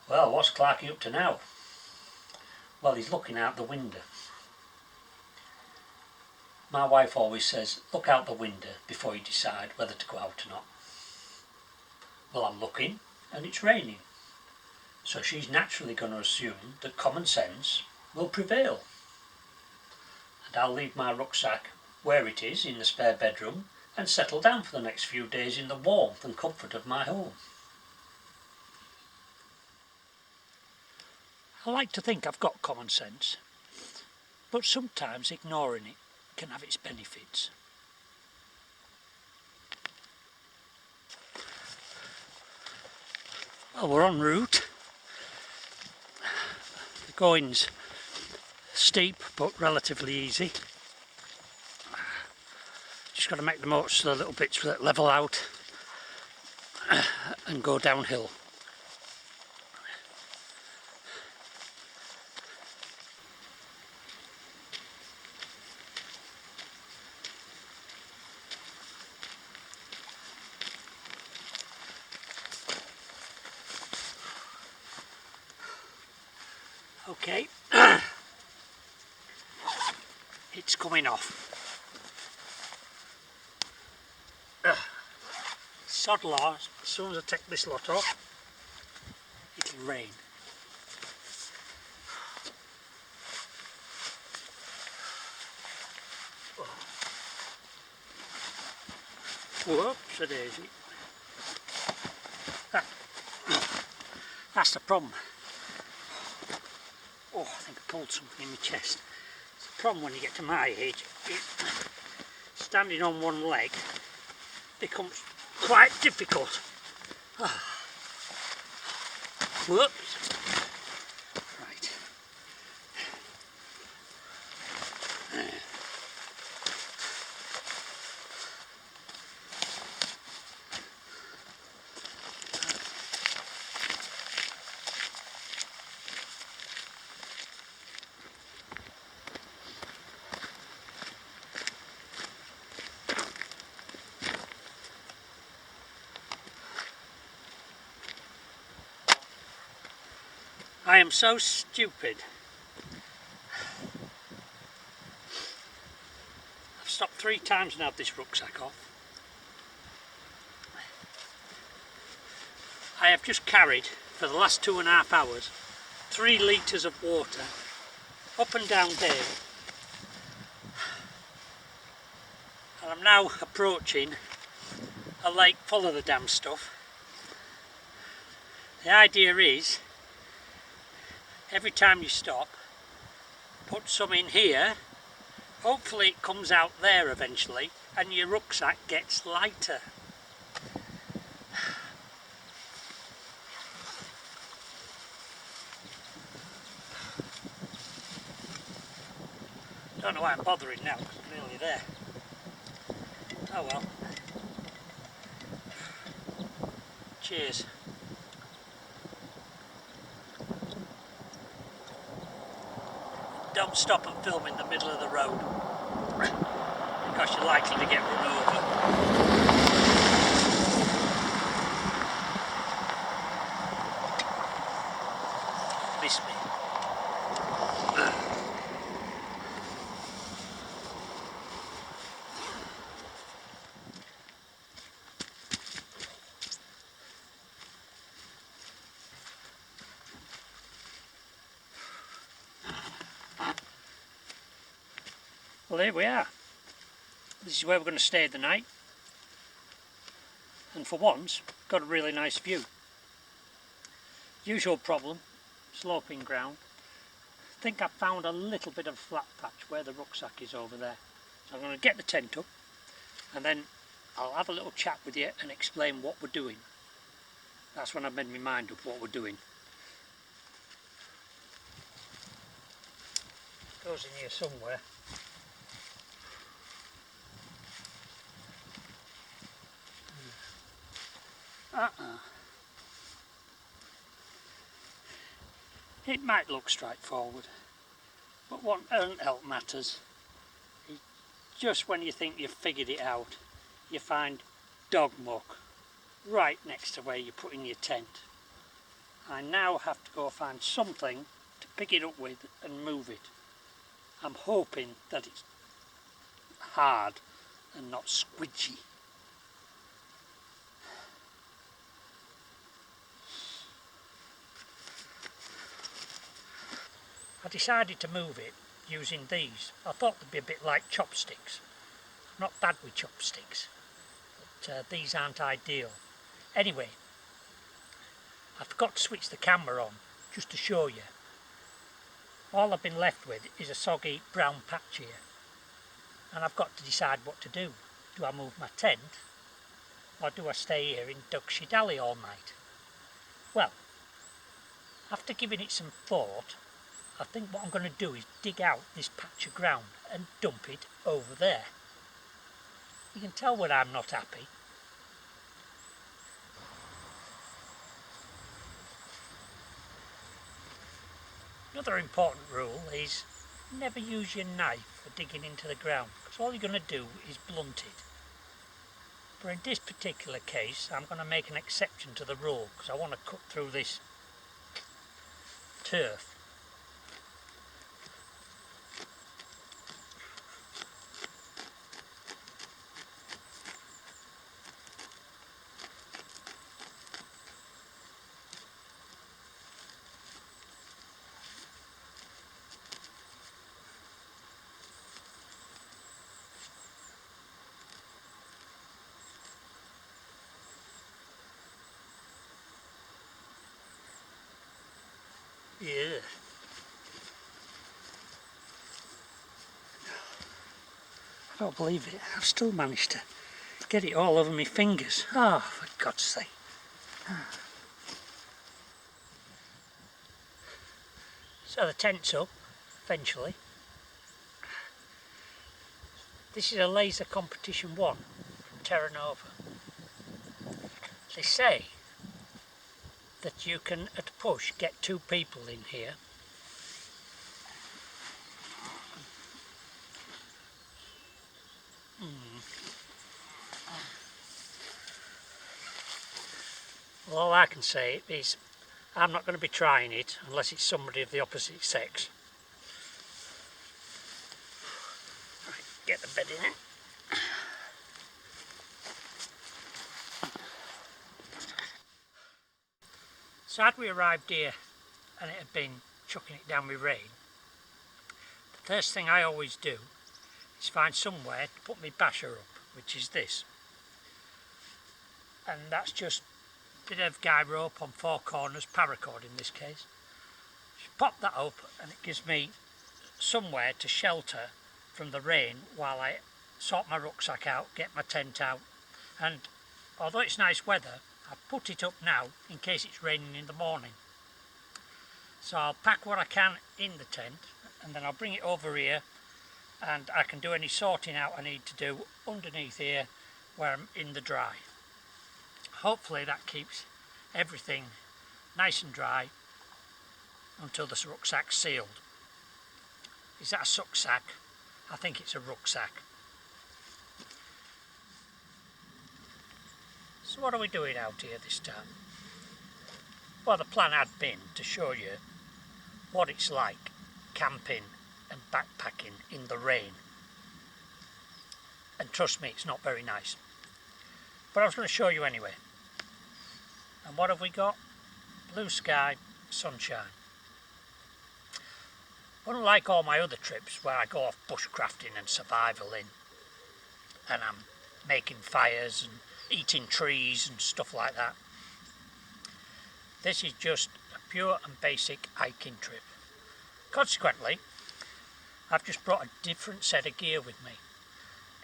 Well, what's Clarky up to now? Well, he's looking out the window. My wife always says, look out the window before you decide whether to go out or not. Well, I'm looking and it's raining. So she's naturally going to assume that common sense will prevail. And I'll leave my rucksack where it is in the spare bedroom and settle down for the next few days in the warmth and comfort of my home. I like to think I've got common sense, but sometimes ignoring it can have its benefits. Well, we're en route. The going's steep but relatively easy. Just got to make the most of the little bits that level out and go downhill. Okay, it's coming off. Sod law, as soon as I take this lot off, it'll rain. Whoops, a daisy. That's the problem. Oh, I think I pulled something in my chest. It's the problem when you get to my age. Standing on one leg becomes quite difficult. Whoops. Right. I am so stupid. I've stopped 3 times and had this rucksack off. I have just carried, for the last 2.5 hours, 3 litres of water up and down Dale. And I'm now approaching a lake full of the damn stuff. The idea is, every time you stop, put some in here, hopefully it comes out there eventually and your rucksack gets lighter. Don't know why I'm bothering now, because I'm nearly there. Oh well. Cheers. Don't stop and film in the middle of the road because you're likely to get run over. Miss me. Well, here we are. This is where we're going to stay the night. And for once, got a really nice view. Usual problem, sloping ground. I think I found a little bit of flat patch where the rucksack is over there. So I'm going to get the tent up and then I'll have a little chat with you and explain what we're doing. That's when I've made my mind up what we're doing. Goes in here somewhere. It might look straightforward, but what else matters is just when you think you've figured it out, you find dog muck right next to where you're putting your tent. I now have to go find something to pick it up with and move it. I'm hoping that it's hard and not squidgy. I decided to move it using these. I thought they'd be a bit like chopsticks. I'm not bad with chopsticks, but these aren't ideal. Anyway, I forgot to switch the camera on, just to show you. All I've been left with is a soggy brown patch here, and I've got to decide what to do. Do I move my tent, or do I stay here in Dugshire Dally all night? Well, after giving it some thought, I think what I'm going to do is dig out this patch of ground and dump it over there. You can tell when I'm not happy. Another important rule is never use your knife for digging into the ground, because all you're going to do is blunt it. But in this particular case, I'm going to make an exception to the rule, because I want to cut through this turf. Yeah. I don't believe it. I've still managed to get it all over my fingers. Oh, for God's sake. So the tent's up, eventually. This is a laser competition 1 from Terra Nova. They say that you can, at a push, get 2 people in here. Well, all I can say is I'm not going to be trying it unless it's somebody of the opposite sex. Right, get the bed in it. So had we arrived here and it had been chucking it down with rain, the first thing I always do is find somewhere to put my basher up, which is this. And that's just a bit of guy rope on 4 corners, paracord in this case. Just pop that up and it gives me somewhere to shelter from the rain while I sort my rucksack out, get my tent out. And although it's nice weather, I put it up now in case it's raining in the morning. So I'll pack what I can in the tent and then I'll bring it over here and I can do any sorting out I need to do underneath here where I'm in the dry. Hopefully that keeps everything nice and dry until the rucksack's sealed. Is that a sucksack? I think it's a rucksack. So what are we doing out here this time? Well, the plan had been to show you what it's like camping and backpacking in the rain. And trust me, it's not very nice. But I was going to show you anyway. And what have we got? Blue sky, sunshine. Unlike all my other trips where I go off bushcrafting and survivaling, and I'm making fires and eating trees and stuff like that, this is just a pure and basic hiking trip. Consequently, I've just brought a different set of gear with me.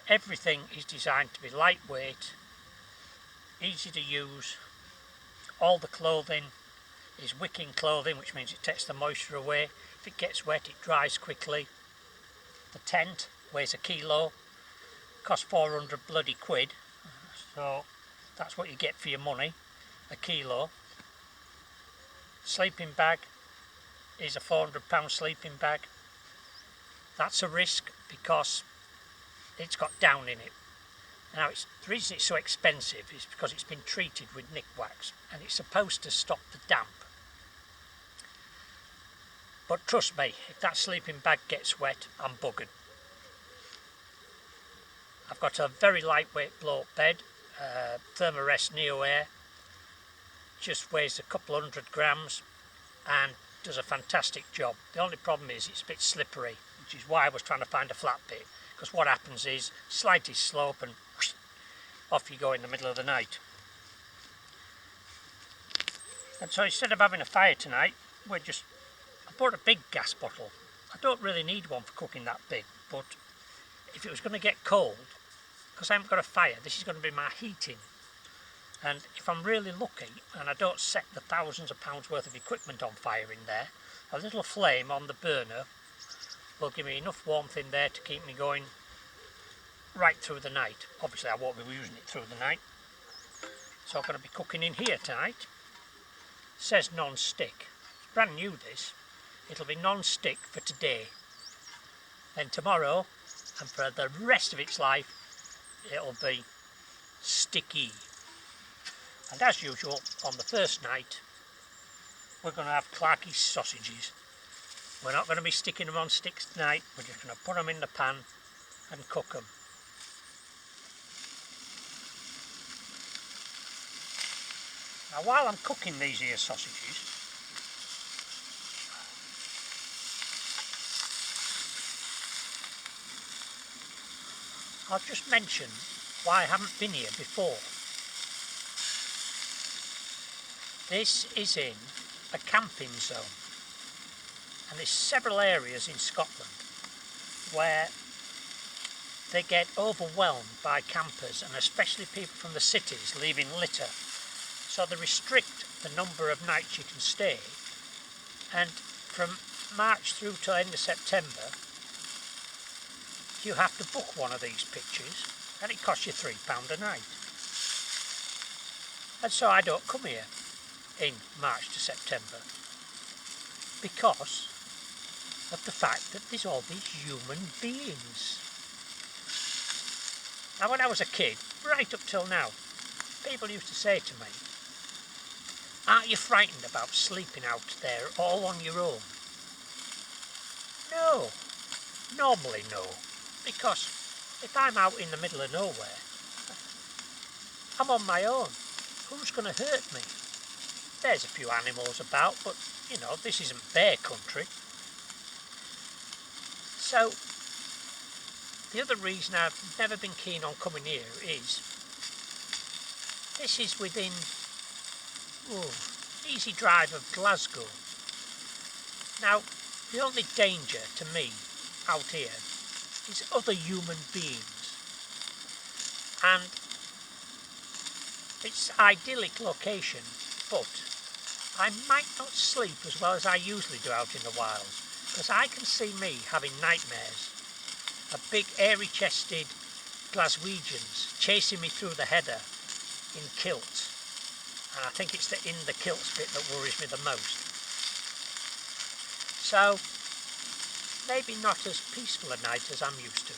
Everything is designed to be lightweight, easy to use. All the clothing is wicking clothing, which means it takes the moisture away. If it gets wet, it dries quickly. The tent weighs 1 kilo, costs 400 bloody quid, so that's what you get for your money, 1 kilo. Sleeping bag is a £400 sleeping bag. That's a risk because it's got down in it. Now, the reason it's so expensive is because it's been treated with nick wax and it's supposed to stop the damp. But trust me, if that sleeping bag gets wet, I'm buggered. I've got a very lightweight blow-up bed, Thermarest Neo Air, just weighs a couple 100 grams and does a fantastic job. The only problem is it's a bit slippery, which is why I was trying to find a flat bit, because what happens is slightest slope and whoosh, off you go in the middle of the night. And so instead of having a fire tonight, I bought a big gas bottle. I don't really need one for cooking that big, but if it was going to get cold, because I haven't got a fire, this is going to be my heating. And if I'm really lucky and I don't set the thousands of pounds worth of equipment on fire in there, a little flame on the burner will give me enough warmth in there to keep me going right through the night. Obviously I won't be using it through the night, so I'm going to be cooking in here tonight. It says non-stick. It's brand new this. It'll be non-stick for today. Then tomorrow, and for the rest of its life, it'll be sticky. And as usual, on the first night, we're going to have CLARKY'S sausages. We're not going to be sticking them on sticks tonight, we're just going to put them in the pan and cook them. Now while I'm cooking these here sausages, I'll just mention why I haven't been here before. This is in a camping zone, and there's several areas in Scotland where they get overwhelmed by campers, and especially people from the cities leaving litter. So they restrict the number of nights you can stay, and from March through to end of September you have to book one of these pitches and it costs you £3 a night. And so I don't come here in March to September because of the fact that there's all these human beings. Now when I was a kid, right up till now, people used to say to me, aren't you frightened about sleeping out there all on your own? No, normally no, because if I'm out in the middle of nowhere, I'm on my own. Who's going to hurt me? There's a few animals about, but you know, this isn't bear country. So the other reason I've never been keen on coming here is this is within easy drive of Glasgow. Now the only danger to me out here is other human beings, and it's an idyllic location, but I might not sleep as well as I usually do out in the wilds, because I can see me having nightmares of big airy-chested Glaswegians chasing me through the heather in kilts, and I think it's the in the kilts bit that worries me the most. So maybe not as peaceful a night as I'm used to.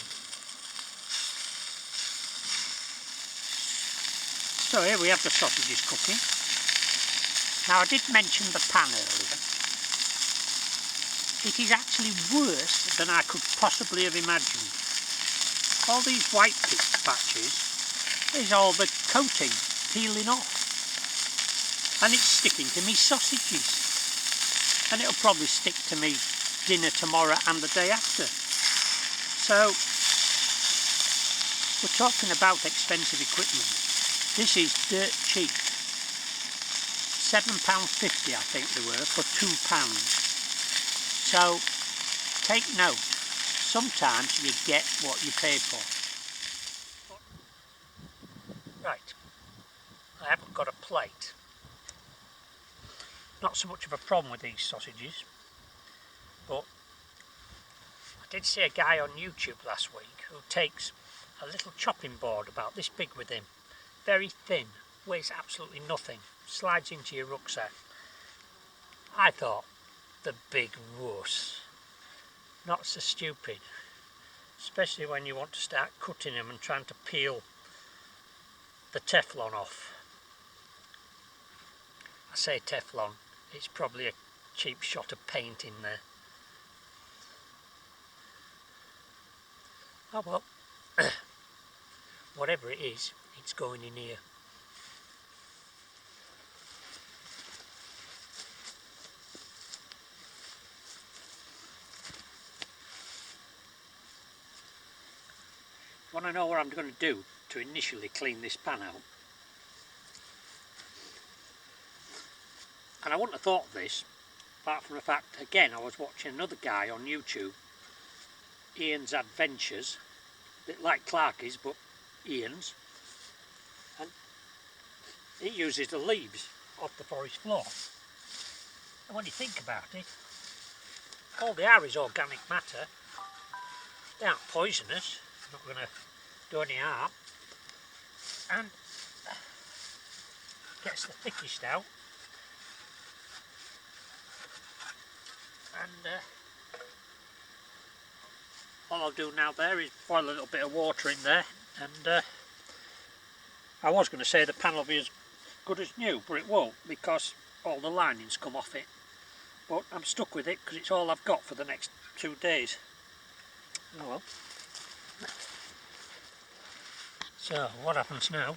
So here we have the sausages cooking. Now I did mention the pan earlier. It is actually worse than I could possibly have imagined. All these white patches is all the coating peeling off, and it's sticking to me sausages, and it'll probably stick to me dinner tomorrow and the day after. So we're talking about expensive equipment. This is dirt cheap. £7.50 I think they were for £2. So take note, sometimes you get what you pay for. Right, I haven't got a plate. Not so much of a problem with these sausages, but I did see a guy on YouTube last week who takes a little chopping board about this big with him, very thin, weighs absolutely nothing, slides into your rucksack. I thought, the big wuss. Not so stupid, especially when you want to start cutting them and trying to peel the Teflon off. I say Teflon, it's probably a cheap shot of paint in there. Oh well, whatever it is, it's going in here. Want to know what I'm going to do to initially clean this pan out? And I wouldn't have thought of this, apart from the fact, again, I was watching another guy on YouTube, Ian's Adventures, a bit like CLARKY'S, but Ian's, and he uses the leaves off the forest floor. And when you think about it, all they are is organic matter. They aren't poisonous, not going to do any harm, and gets the thickest out. And all I'll do now there is boil a little bit of water in there, and I was going to say the pan will be as good as new, but it won't because all the linings come off it. But I'm stuck with it because it's all I've got for the next 2 days. Oh well. So what happens now?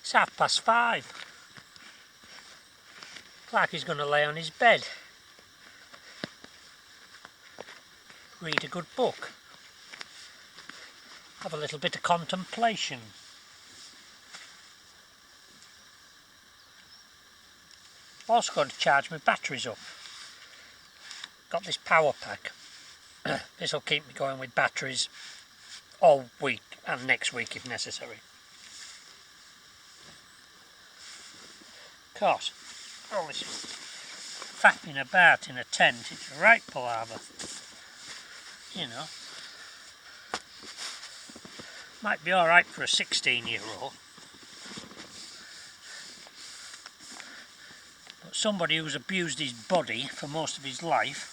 It's 5:30. Clarky's going to lay on his bed, read a good book, have a little bit of contemplation. Also going to charge my batteries up. Got this power pack. This will keep me going with batteries all week and next week if necessary. Of course, all this faffing about in a tent, it's a right palaver. You know, might be alright for a 16-year-old, but somebody who's abused his body for most of his life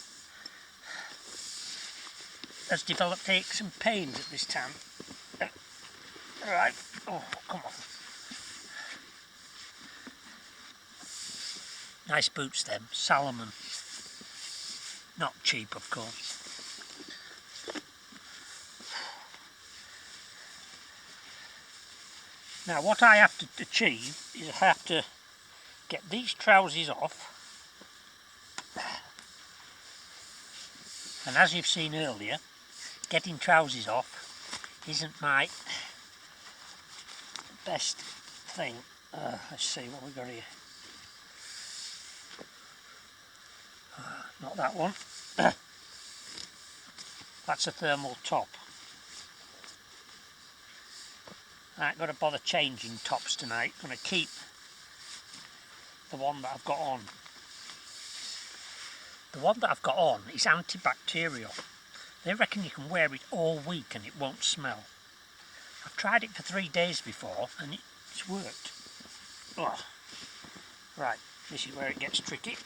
has developed aches and pains at this time. Right, oh, come on. Nice boots them, Salomon. Not cheap, of course. Now what I have to achieve is I have to get these trousers off, and as you've seen earlier, getting trousers off isn't my best thing. Let's see what we've got here. Not that one. That's a thermal top. I ain't got to bother changing tops tonight. I'm going to keep the one that I've got on. The one that I've got on is antibacterial. They reckon you can wear it all week and it won't smell. I've tried it for 3 days before and it's worked. Oh. Right, this is where it gets tricky.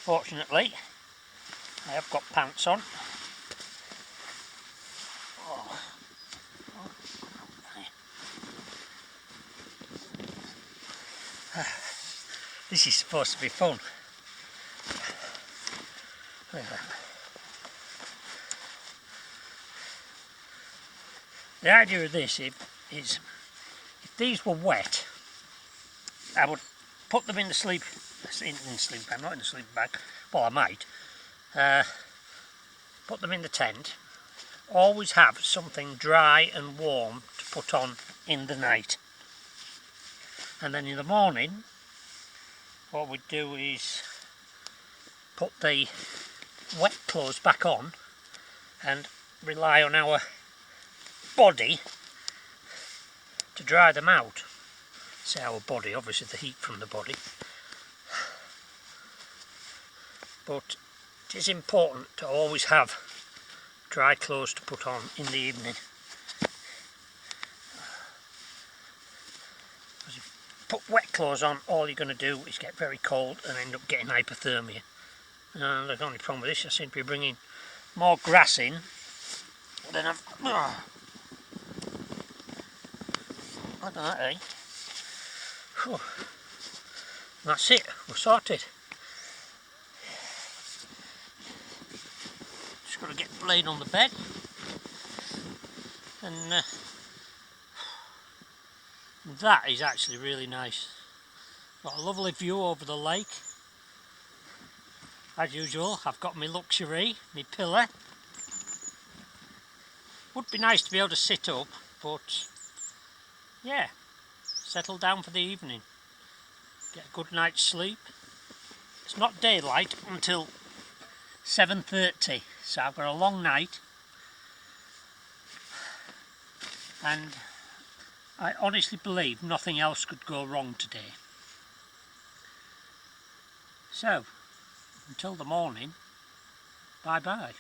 Fortunately, I have got pants on. Oh. This is supposed to be fun. The idea of this is if these were wet, I would put them in the sleep bag, not in the sleeping bag, well I might, put them in the tent, always have something dry and warm to put on in the night, and then in the morning what we'd do is put the wet clothes back on and rely on our body to dry them out. Say our body, obviously the heat from the body. But it is important to always have dry clothes to put on in the evening. Because if you put wet clothes on, all you're going to do is get very cold and end up getting hypothermia. And the only problem with this, I seem to be bringing more grass in than I've... Look at that, eh? Whew. That's it, we're sorted. Just got to get the blade on the bed, and that is actually really nice. Got a lovely view over the lake. As usual, I've got my luxury, my pillar. Would be nice to be able to sit up, but yeah, settle down for the evening. Get a good night's sleep. It's not daylight until 7:30, so I've got a long night, and I honestly believe nothing else could go wrong today. So, until the morning, bye bye.